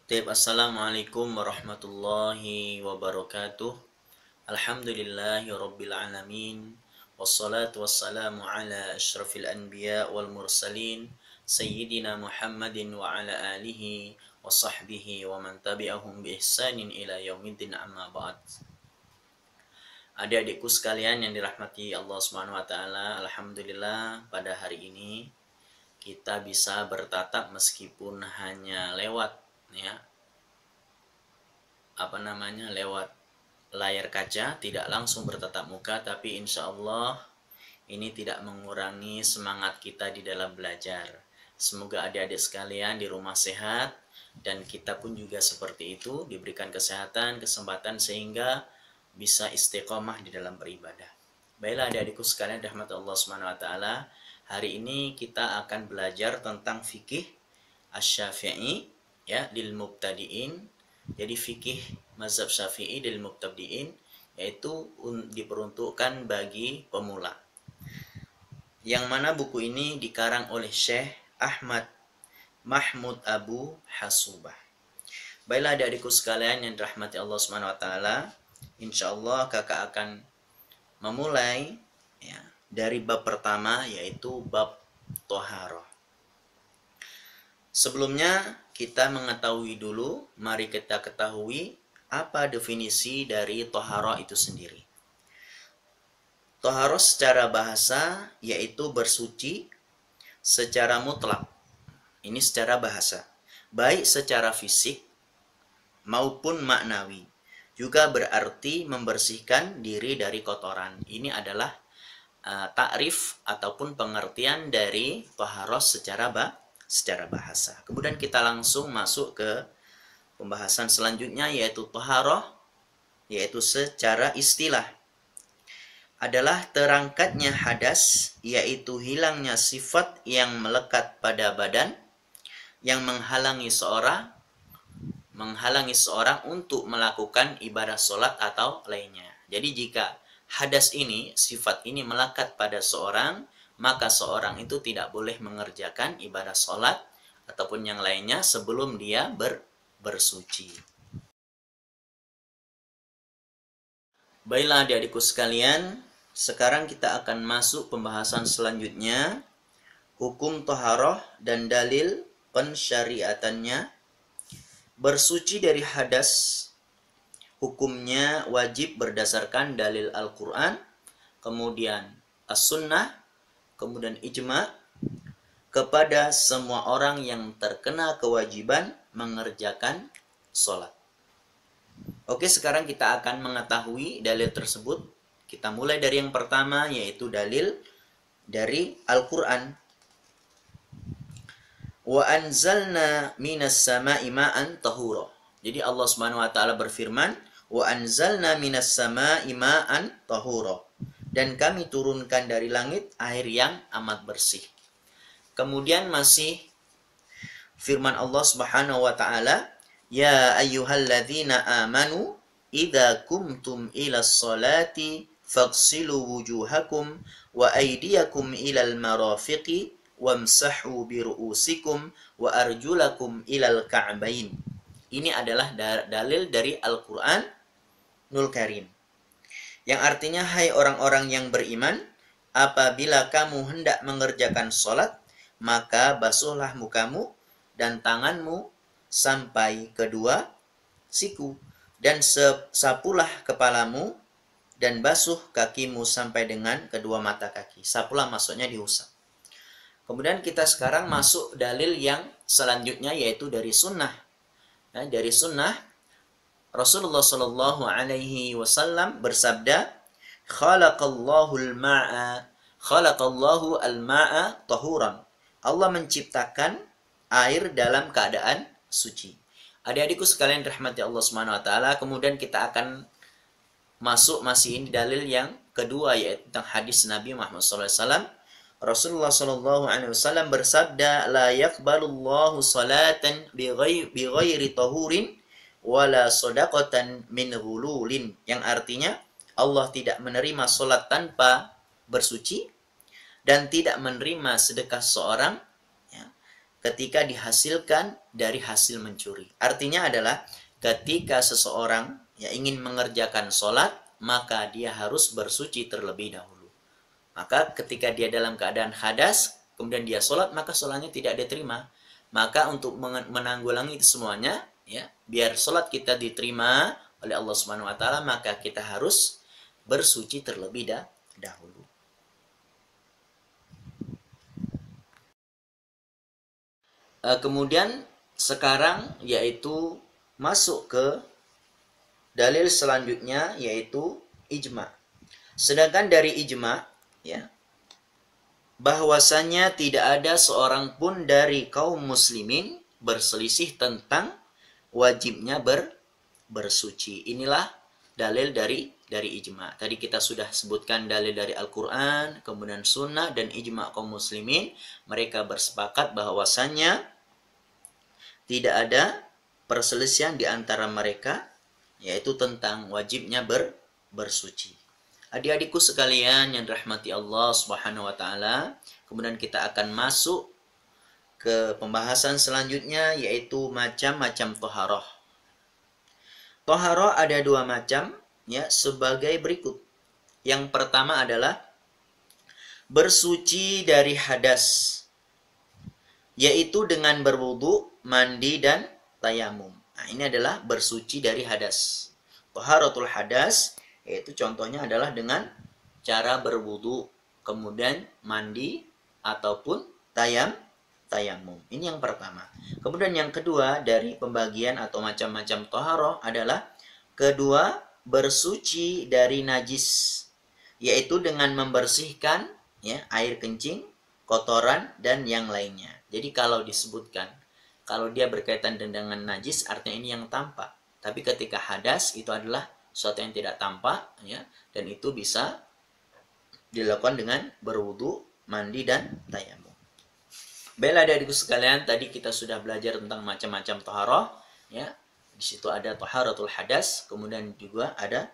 Assalamualaikum warahmatullahi wabarakatuh. Alhamdulillahi rabbil alamin. Wassalatu wassalamu ala asyrafil anbiya wal mursalin Sayyidina Muhammadin wa ala alihi wa sahbihi wa man tabi'ahum bi ihsanin ila yaumiddin, amma ba'd. Adik-adikku sekalian yang dirahmati Allah Subhanahu wa taala, alhamdulillah pada hari ini kita bisa bertatap meskipun hanya lewat lewat layar kaca, tidak langsung bertatap muka, tapi insya Allah ini tidak mengurangi semangat kita di dalam belajar. Semoga adik-adik sekalian di rumah sehat, dan kita pun juga seperti itu, diberikan kesehatan, kesempatan sehingga bisa istiqomah di dalam beribadah. Baiklah adik-adikku sekalian rahmat Allah Subhanahu wa taala, hari ini kita akan belajar tentang fikih Asy-Syafi'i lil mubtadi'in. Jadi fikih mazhab Syafi'i lil mubtadi'in, yaitu diperuntukkan bagi pemula. Yang mana buku ini dikarang oleh Syekh Ahmad Mahmud Abu Hasubah. Baiklah adik-adikku sekalian yang dirahmati Allah Subhanahu wa taala, insyaallah kakak akan memulai dari bab pertama, yaitu bab Thaharah. Sebelumnya kita mengetahui dulu, mari kita ketahui apa definisi dari Thaharah itu sendiri. Thaharah secara bahasa yaitu bersuci secara mutlak. Ini secara bahasa, baik secara fisik maupun maknawi. Juga berarti membersihkan diri dari kotoran. Ini adalah takrif ataupun pengertian dari Thaharah secara bahasa. Kemudian kita langsung masuk ke pembahasan selanjutnya, yaitu Thaharah, yaitu secara istilah adalah terangkatnya hadas, yaitu hilangnya sifat yang melekat pada badan yang menghalangi seorang untuk melakukan ibadah sholat atau lainnya. Jadi jika hadas ini, sifat ini melekat pada seorang, maka seorang itu tidak boleh mengerjakan ibadah sholat ataupun yang lainnya sebelum dia bersuci. Baiklah adik-adikku sekalian, sekarang kita akan masuk pembahasan selanjutnya, hukum Thaharah dan dalil pensyariatannya. Bersuci dari hadas hukumnya wajib berdasarkan dalil Al-Quran, kemudian As-Sunnah, kemudian ijma, kepada semua orang yang terkena kewajiban mengerjakan sholat. Oke, sekarang kita akan mengetahui dalil tersebut. Kita mulai dari yang pertama, yaitu dalil dari Al-Quran. Wa anzalna minas sama'i ma'an tahura. Jadi Allah Subhanahu wa taala berfirman, wa anzalna minas sama'i ma'an tahura. Dan kami turunkan dari langit air yang amat bersih. Kemudian masih firman Allah Subhanahu wa taala, ya ayyuhalladzina amanu idza kumtum ilas salati faghsilu wujuhakum wa aydiyakum ilal marafiqi wamsahu biru'usikum wa arjulakum ilal ka'bain. Ini adalah dalil dari Al-Qur'anul Karim, yang artinya, hai orang-orang yang beriman, apabila kamu hendak mengerjakan sholat, maka basuhlah mukamu dan tanganmu sampai kedua siku, dan sapulah kepalamu dan basuh kakimu sampai dengan kedua mata kaki. Sapulah maksudnya diusap. Kemudian kita sekarang masuk dalil yang selanjutnya, yaitu dari sunnah. Dari sunnah, Rasulullah Shallallahu Alaihi Wasallam bersabda, khalaqallahu al-ma'a tahuran. Allah menciptakan air dalam keadaan suci. Adik-adikku sekalian rahmati Allah Subhanahu wa taala, kemudian kita akan masuk masih ini dalil yang kedua, yaitu tentang hadis Nabi Muhammad SAW. Rasulullah SAW bersabda, la yaqbalullahu salatan bighairi tahurin wala shadaqatan min ghululin, yang artinya Allah tidak menerima salat tanpa bersuci dan tidak menerima sedekah seorang ketika dihasilkan dari hasil mencuri. Artinya adalah ketika seseorang ingin mengerjakan sholat, maka dia harus bersuci terlebih dahulu. Maka ketika dia dalam keadaan hadas, kemudian dia sholat, maka sholatnya tidak diterima. Maka untuk menanggulangi itu semuanya, biar sholat kita diterima oleh Allah Subhanahu Wa Taala, maka kita harus bersuci terlebih dahulu. Kemudian sekarang yaitu masuk ke dalil selanjutnya, yaitu ijma. Sedangkan dari ijma, bahwasanya tidak ada seorang pun dari kaum muslimin berselisih tentang wajibnya bersuci. Inilah dalil dari ijma. Tadi kita sudah sebutkan dalil dari Al-Quran, kemudian sunnah, dan ijma kaum muslimin. Mereka bersepakat bahwasanya tidak ada perselisihan di antara mereka, yaitu tentang wajibnya bersuci. Adik-adikku sekalian yang dirahmati Allah Subhanahu wa taala, kemudian kita akan masuk ke pembahasan selanjutnya, yaitu macam-macam toharoh. Toharoh ada dua macam, sebagai berikut. Yang pertama adalah bersuci dari hadas, yaitu dengan berwudu, mandi, dan tayamum. Nah, ini adalah bersuci dari hadas. Taharatul hadas, yaitu contohnya adalah dengan cara berwudu, kemudian mandi, ataupun tayamum. Ini yang pertama. Kemudian yang kedua dari pembagian atau macam-macam taharah adalah kedua, bersuci dari najis, yaitu dengan membersihkan air kencing, kotoran, dan yang lainnya. Jadi kalau disebutkan, kalau dia berkaitan dengan najis, artinya ini yang tampak. Tapi ketika hadas, itu adalah sesuatu yang tidak tampak, dan itu bisa dilakukan dengan berwudu, mandi, dan tayamum. Baiklah adikku sekalian, tadi kita sudah belajar tentang macam-macam taharah, Di situ ada taharatul hadas, kemudian juga ada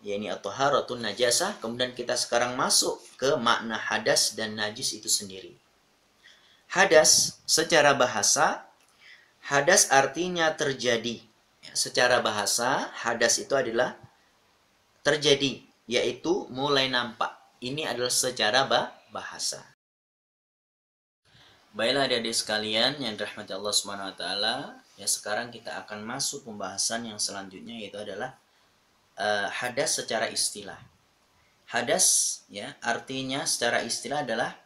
at-taharatun najasah. Kemudian kita sekarang masuk ke makna hadas dan najis itu sendiri. Hadas secara bahasa, hadas artinya terjadi. Secara bahasa, hadas itu adalah terjadi, yaitu mulai nampak. Ini adalah secara bahasa. Baiklah adik-adik sekalian yang dirahmati Allah Subhanahu wa taala, sekarang kita akan masuk pembahasan yang selanjutnya, yaitu adalah hadas secara istilah. Hadas artinya secara istilah adalah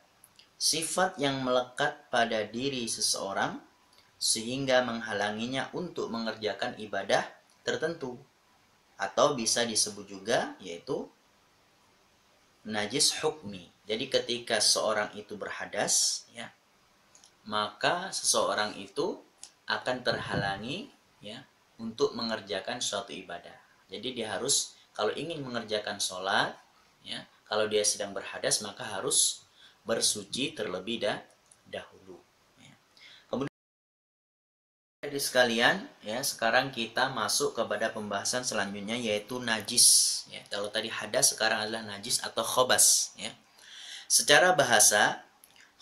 sifat yang melekat pada diri seseorang sehingga menghalanginya untuk mengerjakan ibadah tertentu, atau bisa disebut juga yaitu najis hukmi. Jadi ketika seorang itu berhadas, maka seseorang itu akan terhalangi untuk mengerjakan suatu ibadah. Jadi dia harus, kalau ingin mengerjakan sholat, kalau dia sedang berhadas, maka harus bersuci terlebih dahulu. Kemudian dari sekalian, sekarang kita masuk kepada pembahasan selanjutnya, yaitu najis. Kalau tadi hadas, sekarang adalah najis atau khobas. Secara bahasa,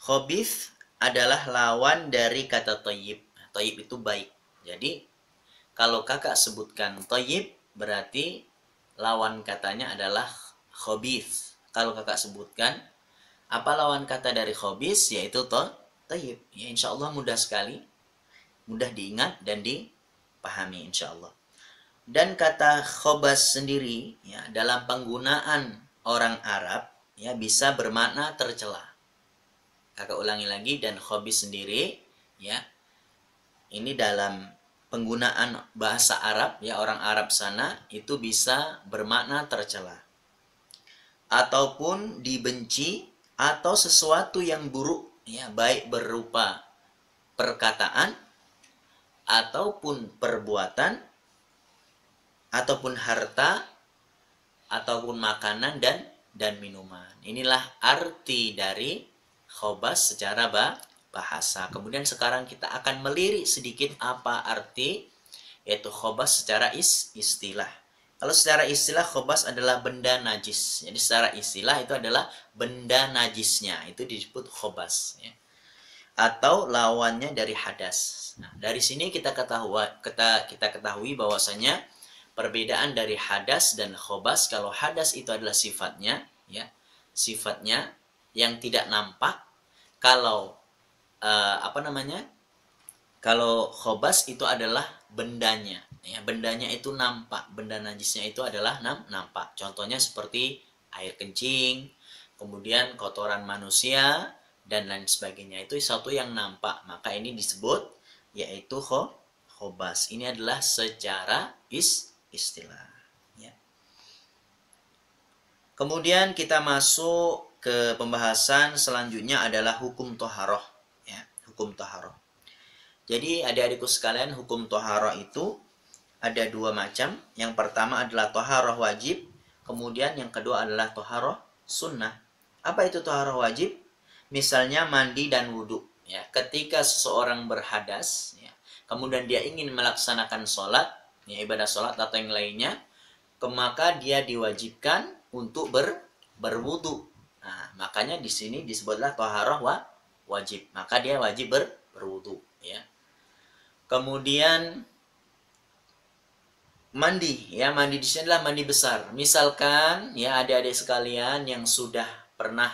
khobith adalah lawan dari kata thayyib. Thayyib itu baik. Jadi kalau kakak sebutkan thayyib, berarti lawan katanya adalah khabith. Kalau kakak sebutkan apa lawan kata dari khabith, yaitu thayyib. Insya Allah mudah sekali, mudah diingat dan dipahami insya Allah. Dan kata khobas sendiri dalam penggunaan orang Arab bisa bermakna tercela. Kakak ulangi lagi, dan khabith sendiri ini dalam penggunaan bahasa Arab, orang Arab sana itu bisa bermakna tercela ataupun dibenci, atau sesuatu yang buruk, baik berupa perkataan ataupun perbuatan ataupun harta ataupun makanan dan minuman. Inilah arti dari khobas secara bahasa. Kemudian sekarang kita akan melirik sedikit apa arti yaitu khobas secara istilah. Kalau secara istilah, khobas adalah benda najis. Jadi secara istilah itu adalah benda najisnya, itu disebut khobas. atau lawannya dari hadas. Nah, dari sini kita ketahui bahwasanya perbedaan dari hadas dan khobas. Kalau hadas itu adalah sifatnya, ya, sifatnya yang tidak nampak. Kalau kalau khobas itu adalah bendanya, ya, bendanya itu nampak, benda najisnya itu adalah nampak. Contohnya seperti air kencing, kemudian kotoran manusia dan lain sebagainya, itu satu yang nampak, maka ini disebut yaitu khobas. Ini adalah secara istilah, ya. Kemudian kita masuk ke pembahasan selanjutnya adalah hukum toharoh, ya, hukum toharoh. Jadi adik-adikku sekalian, hukum toharoh itu ada dua macam. Yang pertama adalah toharoh wajib, kemudian yang kedua adalah toharoh sunnah. Apa itu toharoh wajib? Misalnya mandi dan wudhu. Ya, ketika seseorang berhadas, ya, kemudian dia ingin melaksanakan sholat, ya, ibadah sholat atau yang lainnya, maka dia diwajibkan untuk berwudhu. Nah, makanya di sini disebutlah toharoh wajib. Maka dia wajib berwudhu. Ya. Kemudian mandi, ya, mandi di sini adalah mandi besar. Misalkan, ya, adik-adik sekalian yang sudah pernah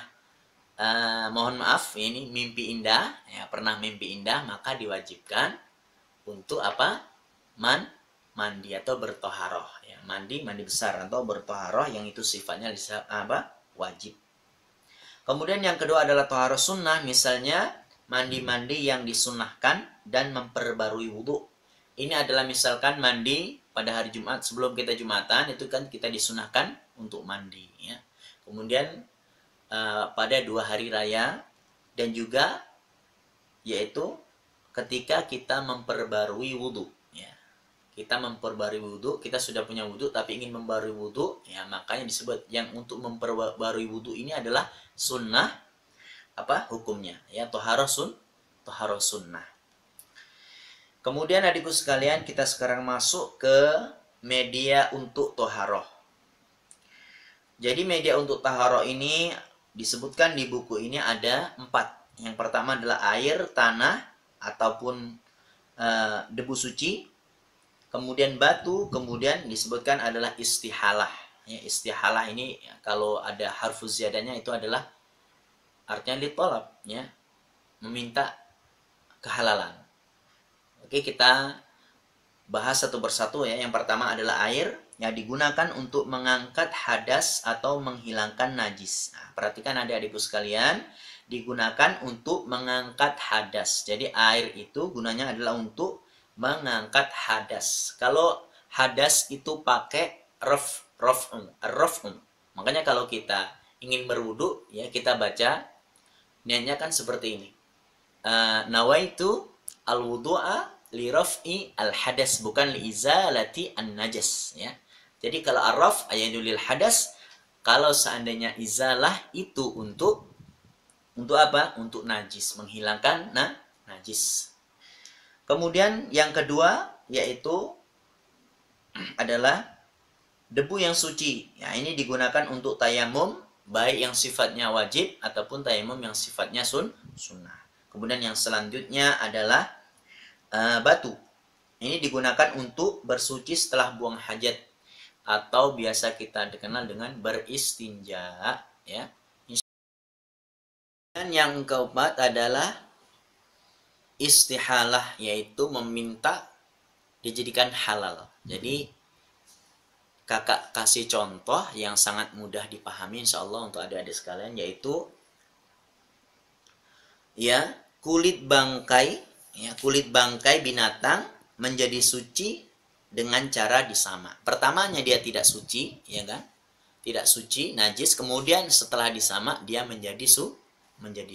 mohon maaf, ini mimpi indah, ya, pernah mimpi indah, maka diwajibkan untuk apa? Mandi atau bertoharoh, ya, mandi besar atau bertoharoh, yang itu sifatnya apa? Wajib. Kemudian yang kedua adalah toharoh sunnah, misalnya mandi-mandi yang disunnahkan dan memperbarui wudhu. Ini adalah misalkan mandi pada hari Jumat, sebelum kita Jumatan itu kan kita disunahkan untuk mandi, ya. Kemudian pada 2 hari raya, dan juga yaitu ketika kita memperbarui wudhu, ya. Kita memperbarui wudhu, kita sudah punya wudhu tapi ingin memperbarui wudhu, ya, makanya disebut yang untuk memperbarui wudhu ini adalah sunnah, apa hukumnya, ya, toharoh sunnah. Kemudian adikku sekalian, kita sekarang masuk ke media untuk toharoh. Jadi media untuk toharoh ini disebutkan di buku ini ada 4. Yang pertama adalah air, tanah, ataupun debu suci. Kemudian batu, kemudian disebutkan adalah istihalah. Ya, istihalah ini kalau ada harfuz ziyadahnya itu adalah artinya litolab, ya, meminta kehalalan. Oke, kita bahas satu persatu, ya. Yang pertama adalah air, yang digunakan untuk mengangkat hadas atau menghilangkan najis. Nah, perhatikan adik-adikku sekalian, digunakan untuk mengangkat hadas. Jadi air itu gunanya adalah untuk mengangkat hadas. Kalau hadas itu pakai raf'un. Makanya kalau kita ingin berwudu, ya, kita baca niatnya kan seperti ini. Nawaitu al-wudu'a li raf'i al-hadas, bukan li izalati an-najas, ya. Jadi kalau arraf ayadulil hadas, kalau seandainya izalah itu untuk apa? Untuk najis, menghilangkan najis. Kemudian yang kedua yaitu adalah debu yang suci. Ya, ini digunakan untuk tayamum, baik yang sifatnya wajib ataupun tayamum yang sifatnya sunnah. Kemudian yang selanjutnya adalah batu. Ini digunakan untuk bersuci setelah buang hajat, atau biasa kita dikenal dengan beristinja, ya. Dan yang keempat adalah istihalah, yaitu meminta dijadikan halal. Jadi kakak kasih contoh yang sangat mudah dipahami insyaallah untuk adik-adik sekalian, yaitu, ya, kulit bangkai binatang menjadi suci dengan cara disamak. Pertamanya dia tidak suci, ya kan? Tidak suci, najis, kemudian setelah disamak dia menjadi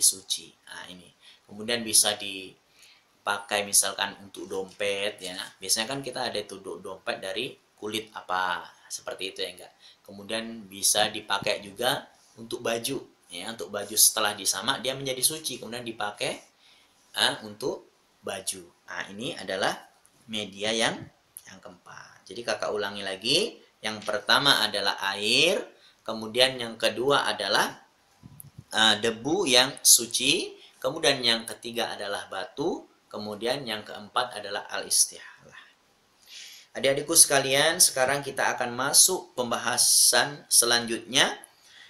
suci. Nah, ini. Kemudian bisa dipakai misalkan untuk dompet, ya. Biasanya kan kita ada itu dompet dari kulit apa, seperti itu, ya enggak. Kemudian bisa dipakai juga untuk baju, ya. Untuk baju setelah disamak dia menjadi suci, kemudian dipakai untuk baju. Nah, ini adalah media yang keempat. Jadi kakak ulangi lagi, yang pertama adalah air, kemudian yang kedua adalah debu yang suci, kemudian yang ketiga adalah batu, kemudian yang keempat adalah al-istihalah. Adik-adikku sekalian, sekarang kita akan masuk pembahasan selanjutnya,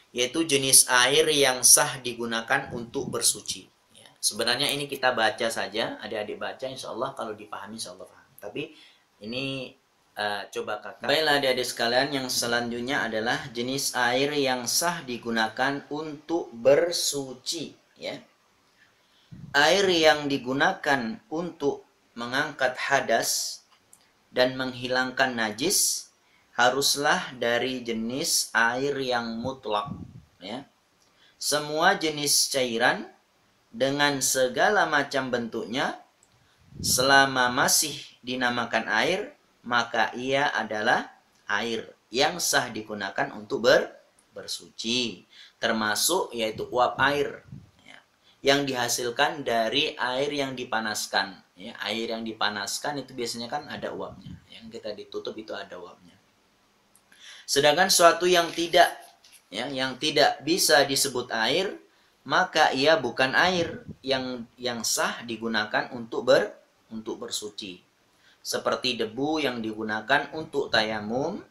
yaitu jenis air yang sah digunakan untuk bersuci. Ya, sebenarnya ini kita baca saja, adik-adik baca, insya Allah kalau dipahami insya Allah paham. Tapi ini coba kakak. Baiklah adik-adik sekalian, yang selanjutnya adalah jenis air yang sah digunakan untuk bersuci. Ya. Air yang digunakan untuk mengangkat hadas dan menghilangkan najis haruslah dari jenis air yang mutlak. Ya. Semua jenis cairan dengan segala macam bentuknya selama masih dinamakan air, maka ia adalah air yang sah digunakan untuk bersuci, termasuk yaitu uap air ya, yang dihasilkan dari air yang dipanaskan. Ya, air yang dipanaskan itu biasanya kan ada uapnya, yang kita ditutup itu ada uapnya. Sedangkan suatu yang tidak ya, yang tidak bisa disebut air, maka ia bukan air yang sah digunakan untuk bersuci. Seperti debu yang digunakan untuk tayamum,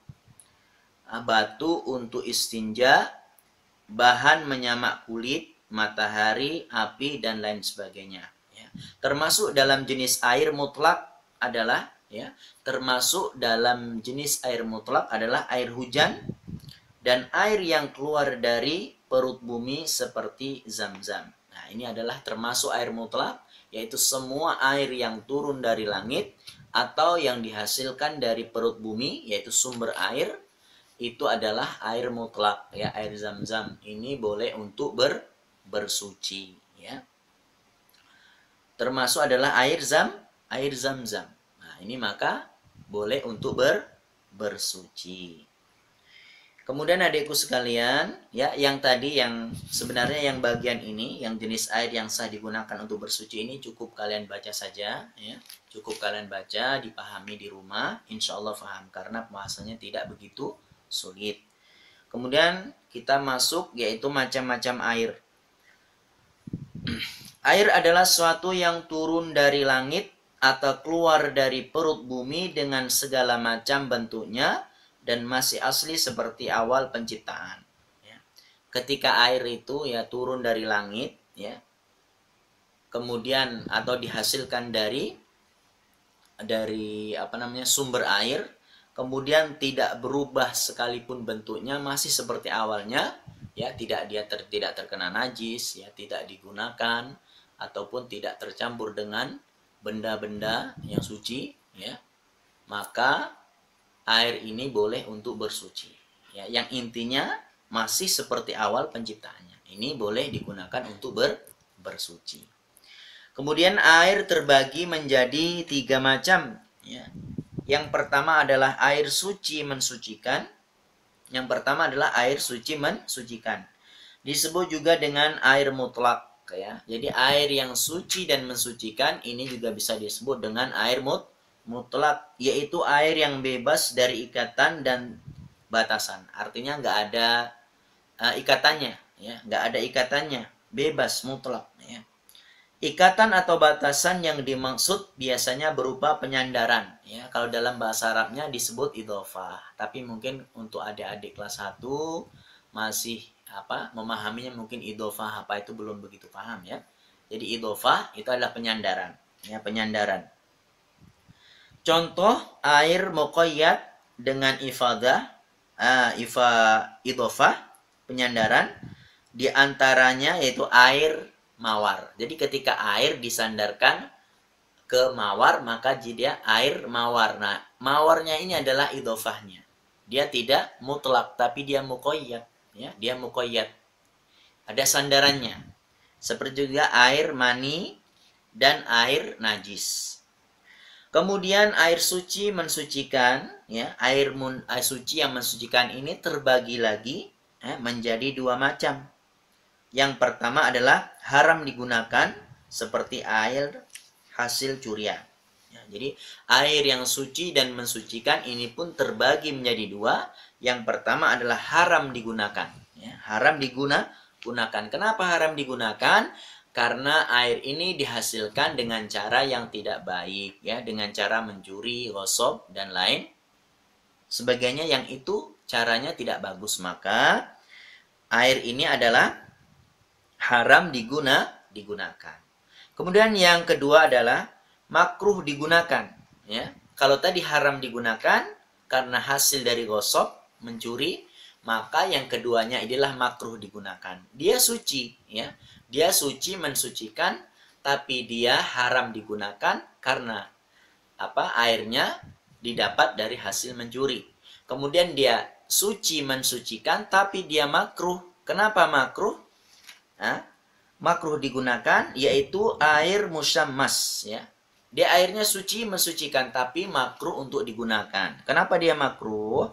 batu untuk istinja, bahan menyamak kulit, matahari, api, dan lain sebagainya. Ya. Termasuk dalam jenis air mutlak adalah ya, termasuk dalam jenis air mutlak adalah air hujan dan air yang keluar dari perut bumi seperti zam-zam. Nah, ini adalah termasuk air mutlak, yaitu semua air yang turun dari langit atau yang dihasilkan dari perut bumi, yaitu sumber air, itu adalah air mutlak ya, air zam-zam. Ini boleh untuk bersuci ya. Termasuk adalah air zam-zam. Nah, ini maka boleh untuk bersuci. Kemudian adikku sekalian, ya, yang tadi yang sebenarnya yang bagian ini, yang jenis air yang sah digunakan untuk bersuci ini cukup kalian baca saja, ya. Cukup kalian baca, dipahami di rumah, insya Allah paham karena pembahasannya tidak begitu sulit. Kemudian kita masuk yaitu macam-macam air. Air adalah suatu yang turun dari langit atau keluar dari perut bumi dengan segala macam bentuknya dan masih asli seperti awal penciptaan. Ya. Ketika air itu ya turun dari langit, ya, kemudian atau dihasilkan dari sumber air, kemudian tidak berubah sekalipun bentuknya, masih seperti awalnya, ya, tidak terkena najis, ya, tidak digunakan ataupun tidak tercampur dengan benda-benda yang suci, ya, maka air ini boleh untuk bersuci. Ya, yang intinya masih seperti awal penciptaannya. Ini boleh digunakan untuk bersuci. Kemudian air terbagi menjadi 3 macam. Ya. Yang pertama adalah air suci mensucikan. Yang pertama adalah air suci mensucikan. Disebut juga dengan air mutlak. Ya. Jadi air yang suci dan mensucikan ini juga bisa disebut dengan air mutlak, yaitu air yang bebas dari ikatan dan batasan. Artinya nggak ada ikatannya, ya, nggak ada ikatannya, bebas mutlak. Ya. Ikatan atau batasan yang dimaksud biasanya berupa penyandaran. Ya, kalau dalam bahasa Arabnya disebut idhofah. Tapi mungkin untuk adik-adik kelas 1 masih memahaminya mungkin idhofah apa itu belum begitu paham ya. Jadi idhofah itu adalah penyandaran, ya, penyandaran. Contoh air muqayyad dengan ifadah, idhofah, penyandaran, diantaranya yaitu air mawar. Jadi ketika air disandarkan ke mawar, maka dia air mawar. Nah, mawarnya ini adalah idhofahnya. Dia tidak mutlak, tapi dia muqayyad. Ya, dia muqayyad. Ada sandarannya. Seperti juga air mani dan air najis. Kemudian air suci mensucikan, ya, air suci yang mensucikan ini terbagi lagi menjadi 2 macam. Yang pertama adalah haram digunakan seperti air hasil curian. Ya, jadi air yang suci dan mensucikan ini pun terbagi menjadi 2. Yang pertama adalah haram digunakan. Ya, haram digunakan. Kenapa haram digunakan? karena air ini dihasilkan dengan cara yang tidak baik, ya, dengan cara mencuri, gosok, dan lain sebagainya yang itu caranya tidak bagus. Maka air ini adalah haram digunakan. Kemudian yang kedua adalah makruh digunakan, ya. Kalau tadi haram digunakan karena hasil dari gosok, mencuri, maka yang keduanya adalah makruh digunakan. Dia suci, ya. Dia suci, mensucikan, tapi dia haram digunakan karena apa? Airnya didapat dari hasil mencuri. Kemudian dia suci, mensucikan, tapi dia makruh. Kenapa makruh? Nah, makruh digunakan yaitu air musyammas, ya. Dia airnya suci, mensucikan, tapi makruh untuk digunakan. Kenapa dia makruh?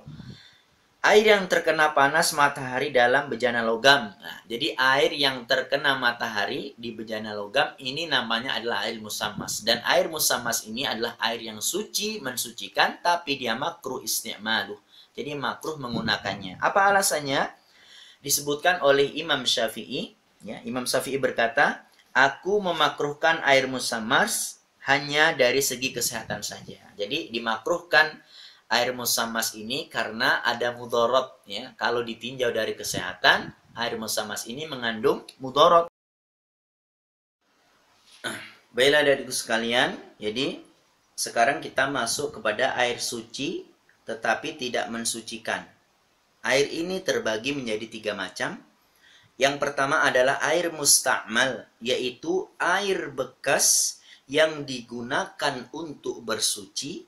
Air yang terkena panas matahari dalam bejana logam. Nah, jadi air yang terkena matahari di bejana logam ini namanya adalah air musammas. Dan air musammas ini adalah air yang suci, mensucikan, tapi dia makruh isti'maluh. Jadi makruh menggunakannya. Apa alasannya? Disebutkan oleh Imam Syafi'i. Ya, Imam Syafi'i berkata, aku memakruhkan air musammas hanya dari segi kesehatan saja. Jadi dimakruhkan air musammas ini karena ada mudorot, ya. Kalau ditinjau dari kesehatan, air musammas ini mengandung mudorot. Baiklah adikku sekalian, jadi sekarang kita masuk kepada air suci tetapi tidak mensucikan. Air ini terbagi menjadi 3 macam. Yang pertama adalah air musta'mal, yaitu air bekas yang digunakan untuk bersuci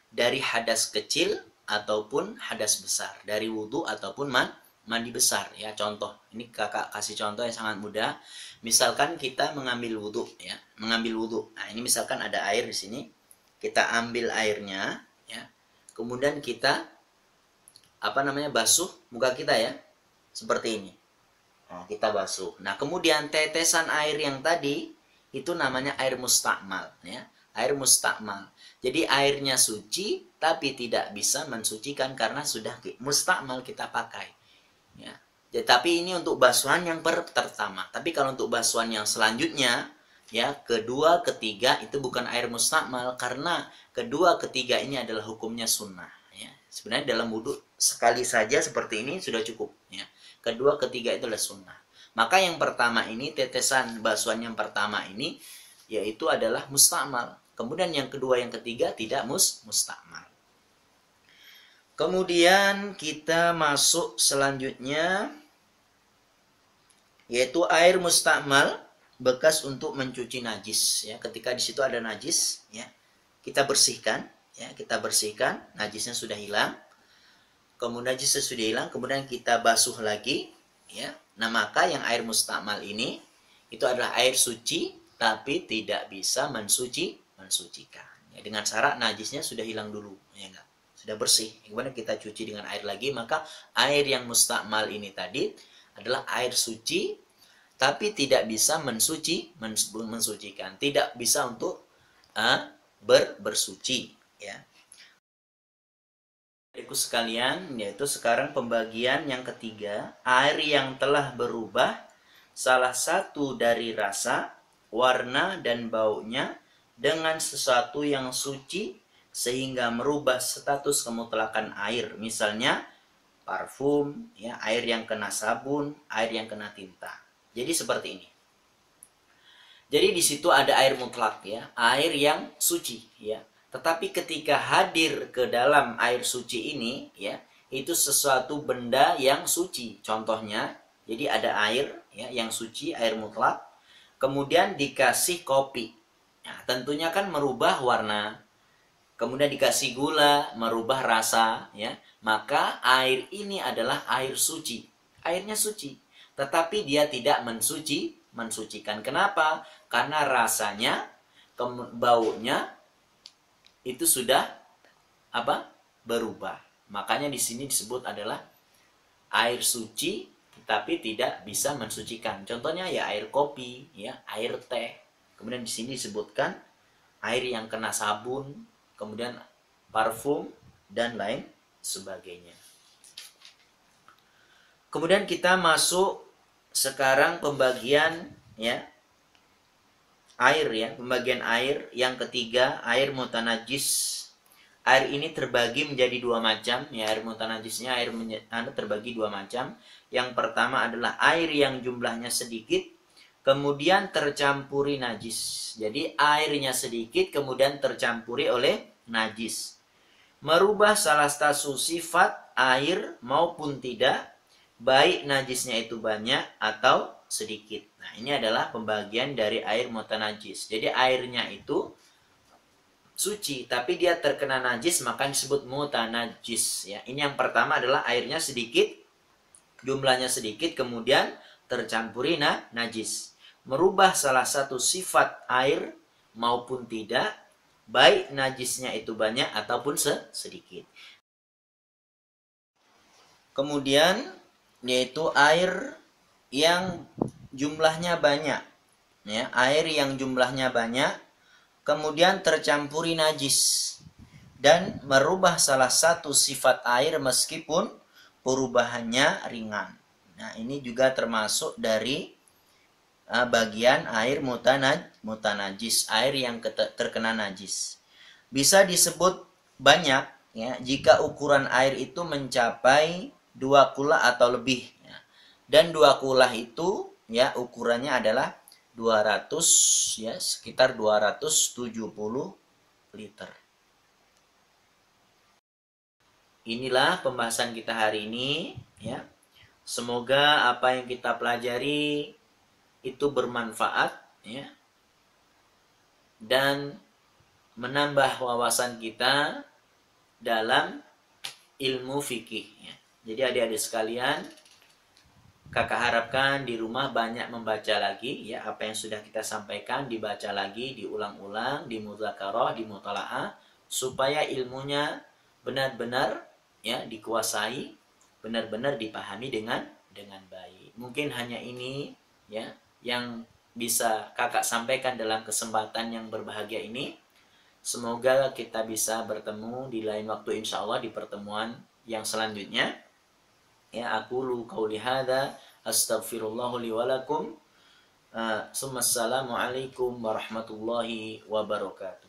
dari hadas kecil ataupun hadas besar, dari wudhu ataupun mandi besar, ya. Contoh, ini kakak kasih contoh yang sangat mudah. Misalkan kita mengambil wudhu, ya, mengambil wudhu. Nah, ini misalkan ada air di sini, kita ambil airnya, ya, kemudian kita basuh muka kita, ya, seperti ini. Nah, kita basuh. Nah, kemudian tetesan air yang tadi itu namanya air mustakmal, ya. Air mustakmal. Jadi airnya suci tapi tidak bisa mensucikan karena sudah mustakmal kita pakai. Ya. Jadi, tapi ini untuk basuhan yang pertama. Tapi kalau untuk basuhan yang selanjutnya, ya, kedua, ketiga itu bukan air mustakmal karena kedua, ketiga ini adalah hukumnya sunnah. Ya. Sebenarnya dalam wudhu sekali saja seperti ini sudah cukup. Ya. Kedua, ketiga itu adalah sunnah. Maka yang pertama ini, tetesan basuhan yang pertama ini, yaitu adalah mustakmal. Kemudian yang kedua, yang ketiga tidak mustakmal. Kemudian kita masuk selanjutnya, yaitu air mustakmal bekas untuk mencuci najis. Ya, ketika di situ ada najis, ya, kita bersihkan, ya, kita bersihkan, najisnya sudah hilang. Kemudian najisnya sudah hilang, kemudian kita basuh lagi, ya. Nah, maka yang air mustakmal ini itu adalah air suci tapi tidak bisa mensucikan, ya, dengan syarat najisnya sudah hilang dulu, ya enggak, sudah bersih. Kemudian kita cuci dengan air lagi, maka air yang mustakmal ini tadi adalah air suci tapi tidak bisa mensucikan, tidak bisa untuk bersuci, ya. Adikku sekalian, yaitu sekarang pembagian yang ketiga, air yang telah berubah salah satu dari rasa, warna, dan baunya dengan sesuatu yang suci sehingga merubah status kemutlakan air. Misalnya parfum, ya, air yang kena sabun, air yang kena tinta. Jadi seperti ini. Jadi di situ ada air mutlak, ya, air yang suci, ya. Tetapi ketika hadir ke dalam air suci ini, ya, itu sesuatu benda yang suci. Contohnya, jadi ada air, ya, yang suci, air mutlak, kemudian dikasih kopi. Nah, tentunya kan merubah warna. Kemudian dikasih gula, merubah rasa, ya. Maka air ini adalah air suci. Airnya suci, tetapi dia tidak mensucikan. Kenapa? Karena rasanya, baunya itu sudah berubah. Makanya di sini disebut adalah air suci tetapi tidak bisa mensucikan. Contohnya ya air kopi, ya, air teh. Kemudian di sini disebutkan air yang kena sabun, kemudian parfum dan lain sebagainya. Kemudian kita masuk sekarang pembagian, ya, air ya, pembagian air. Yang ketiga, air mutanajis. Air ini terbagi menjadi dua macam, ya, air mutanajisnya terbagi dua macam. Yang pertama adalah air yang jumlahnya sedikit, kemudian tercampuri najis. Jadi airnya sedikit, kemudian tercampuri oleh najis. Merubah salah satu sifat air maupun tidak, baik najisnya itu banyak atau sedikit. Nah, ini adalah pembagian dari air mutanajis. Jadi airnya itu suci, tapi dia terkena najis, maka disebut mutanajis. Ya, ini yang pertama adalah airnya sedikit, jumlahnya sedikit, kemudian tercampuri najis. Merubah salah satu sifat air maupun tidak, baik najisnya itu banyak ataupun sedikit. Kemudian yaitu air yang jumlahnya banyak. Ya, air yang jumlahnya banyak kemudian tercampuri najis dan merubah salah satu sifat air meskipun perubahannya ringan. Nah, ini juga termasuk dari bagian air mutanajis, air yang terkena najis. Bisa disebut banyak ya jika ukuran air itu mencapai 2 kula atau lebih ya. Dan 2 kula itu ya ukurannya adalah 200 ya, sekitar 270 liter. Inilah pembahasan kita hari ini ya. Semoga apa yang kita pelajari itu bermanfaat ya. Dan menambah wawasan kita dalam ilmu fikih ya. Jadi adik-adik sekalian, kakak harapkan di rumah banyak membaca lagi ya, apa yang sudah kita sampaikan dibaca lagi, diulang-ulang, dimudzakarah, dimutalaah, supaya ilmunya benar-benar ya dikuasai, benar-benar dipahami dengan baik. Mungkin hanya ini ya yang bisa kakak sampaikan dalam kesempatan yang berbahagia ini. Semoga kita bisa bertemu di lain waktu, insya Allah di pertemuan yang selanjutnya. Ya, aku lu qauli hadza astaghfirullahu li wa lakum. Assalamualaikum warahmatullahi wabarakatuh.